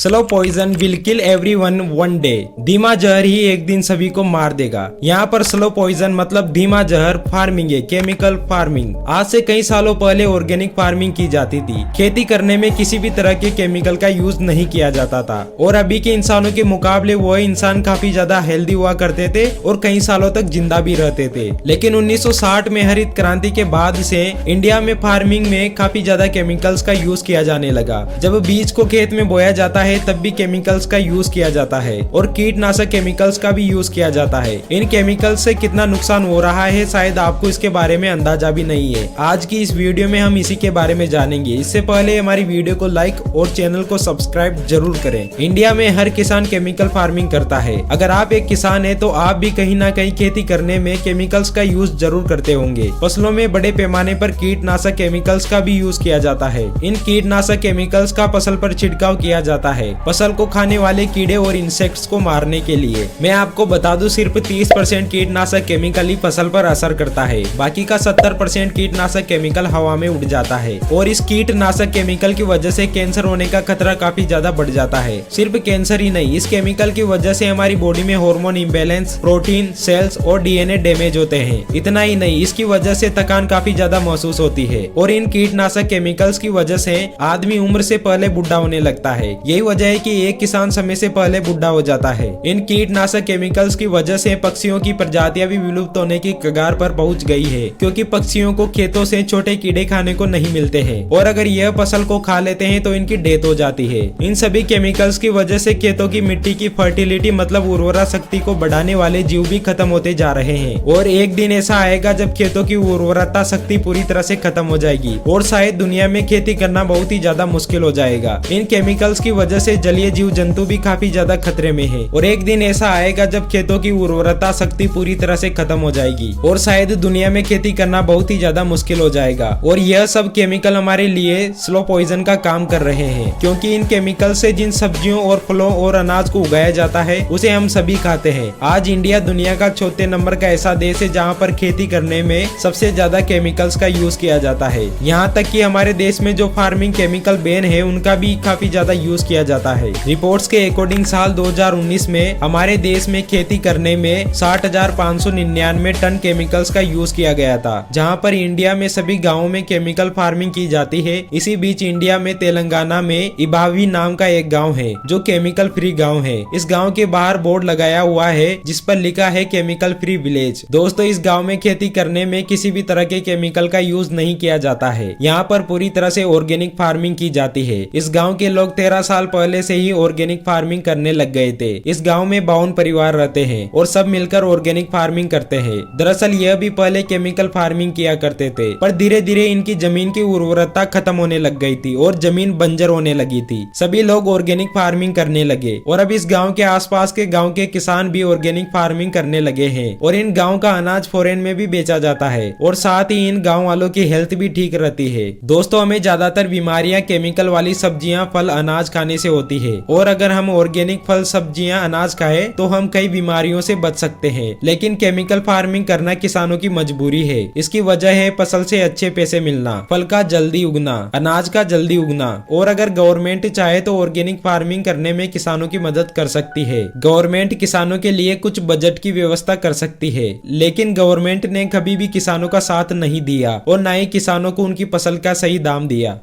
Slow poison will kill everyone one day. धीमा जहर ही एक दिन सभी को मार देगा। यहाँ पर स्लो पॉइजन मतलब धीमा जहर फार्मिंग है, केमिकल फार्मिंग। आज से कई सालों पहले ऑर्गेनिक फार्मिंग की जाती थी। खेती करने में किसी भी तरह के केमिकल का यूज नहीं किया जाता था और अभी के इंसानों के मुकाबले वो इंसान काफी ज्यादा हेल्दी हुआ करते थे और कई सालों तक जिंदा भी रहते थे। लेकिन 1960 में हरित क्रांति के बाद से इंडिया में फार्मिंग में काफी ज्यादा केमिकल्स का यूज किया जाने लगा। जब बीज को खेत में बोया जाता है तब भी केमिकल्स का यूज किया जाता है और कीटनाशक केमिकल्स का भी यूज किया जाता है। इन केमिकल्स से कितना नुकसान हो रहा है शायद आपको इसके बारे में अंदाजा भी नहीं है। आज की इस वीडियो में हम इसी के बारे में जानेंगे। इससे पहले हमारी वीडियो को लाइक और चैनल को सब्सक्राइब जरूर करें। इंडिया में हर किसान केमिकल फार्मिंग करता है। अगर आप एक किसान है तो आप भी कहीं ना कहीं खेती करने में केमिकल्स का यूज जरूर करते होंगे। फसलों में बड़े पैमाने पर कीटनाशक केमिकल्स का भी यूज किया जाता है। इन कीटनाशक केमिकल्स का फसल पर छिड़काव किया जाता है फसल को खाने वाले कीड़े और इंसेक्ट्स को मारने के लिए। मैं आपको बता दूं सिर्फ 30% कीटनाशक केमिकल ही फसल पर असर करता है, बाकी का 70% कीटनाशक केमिकल हवा में उड़ जाता है और इस कीटनाशक केमिकल की वजह से कैंसर होने का खतरा काफी ज्यादा बढ़ जाता है। सिर्फ कैंसर ही नहीं, इस केमिकल की वजह से हमारी बॉडी में हार्मोन इम्बैलेंस, प्रोटीन, सेल्स और डीएनए डैमेज होते हैं। इतना ही नहीं, इसकी वजह से थकान काफी ज्यादा महसूस होती है और इन कीटनाशक केमिकल्स की वजह से आदमी उम्र से पहले बुढ़ा होने लगता है। यही वजह है कि एक किसान समय से पहले बुढ़ा हो जाता है। इन कीटनाशक केमिकल्स की वजह से पक्षियों की प्रजातियां भी विलुप्त होने की कगार पर पहुंच गई है, क्योंकि पक्षियों को खेतों से छोटे कीड़े खाने को नहीं मिलते हैं और अगर यह फसल को खा लेते हैं तो इनकी डेथ हो जाती है। इन सभी केमिकल्स की वजह से खेतों की मिट्टी की फर्टिलिटी मतलब उर्वरा शक्ति को बढ़ाने वाले जीव भी खत्म होते जा रहे हैं और एक दिन ऐसा आएगा जब खेतों की उर्वरता शक्ति पूरी तरह से खत्म हो जाएगी और शायद दुनिया में खेती करना बहुत ही ज्यादा मुश्किल हो जाएगा। इन केमिकल्स की वजह से जलीय जीव जंतु भी काफी ज्यादा खतरे में है और एक दिन ऐसा आएगा जब खेतों की उर्वरता शक्ति पूरी तरह से खत्म हो जाएगी और शायद दुनिया में खेती करना बहुत ही ज्यादा मुश्किल हो जाएगा। और यह सब केमिकल हमारे लिए स्लो पॉइजन का काम कर रहे हैं, क्योंकि इन केमिकल से जिन सब्जियों और फलों और अनाज को उगाया जाता है उसे हम सभी खाते हैं। आज इंडिया दुनिया का चौथे नंबर का ऐसा देश है जहाँ पर खेती करने में सबसे ज्यादा केमिकल्स का यूज किया जाता है। यहाँ तक कि हमारे देश में जो फार्मिंग केमिकल बैन है उनका भी काफी ज्यादा यूज किया जाता है। रिपोर्ट्स के अकॉर्डिंग साल 2019 में हमारे देश में खेती करने में 60,599 टन केमिकल्स का यूज किया गया था, जहाँ पर इंडिया में सभी गाँवों में केमिकल फार्मिंग की जाती है। इसी बीच इंडिया में तेलंगाना में इबावी नाम का एक गाँव है जो केमिकल फ्री गाँव है। इस गाँव के बाहर बोर्ड लगाया हुआ है जिस पर लिखा है केमिकल फ्री विलेज। दोस्तों, इस गाँव में खेती करने में किसी भी तरह के केमिकल का यूज नहीं किया जाता है। यहाँ पर पूरी तरह से ऑर्गेनिक फार्मिंग की जाती है। इस गाँव के लोग 13 साल पहले से ही ऑर्गेनिक फार्मिंग करने लग गए थे। इस गाँव में 52 परिवार रहते हैं और सब मिलकर ऑर्गेनिक फार्मिंग करते हैं। दरअसल यह भी पहले केमिकल फार्मिंग किया करते थे, पर धीरे धीरे इनकी जमीन की उर्वरता खत्म होने लग गई थी और जमीन बंजर होने लगी थी। सभी लोग ऑर्गेनिक फार्मिंग करने लगे और अब इस गाँव के आसपास के गाँव के किसान भी ऑर्गेनिक फार्मिंग करने लगे हैं और इन गाँव का अनाज फॉरेन में भी बेचा जाता है और साथ ही इन गाँव वालों की हेल्थ भी ठीक रहती है। दोस्तों, हमें ज्यादातर बीमारियां केमिकल वाली सब्जियां, फल, अनाज खाने से होती है और अगर हम ऑर्गेनिक फल, सब्जियां, अनाज खाएं तो हम कई बीमारियों से बच सकते हैं। लेकिन केमिकल फार्मिंग करना किसानों की मजबूरी है। इसकी वजह है फसल से अच्छे पैसे मिलना, फल का जल्दी उगना, अनाज का जल्दी उगना और अगर गवर्नमेंट चाहे तो ऑर्गेनिक फार्मिंग करने में किसानों की मदद कर सकती है। गवर्नमेंट किसानों के लिए कुछ बजट की व्यवस्था कर सकती है, लेकिन गवर्नमेंट ने कभी भी किसानों का साथ नहीं दिया और न ही किसानों को उनकी फसल का सही दाम दिया।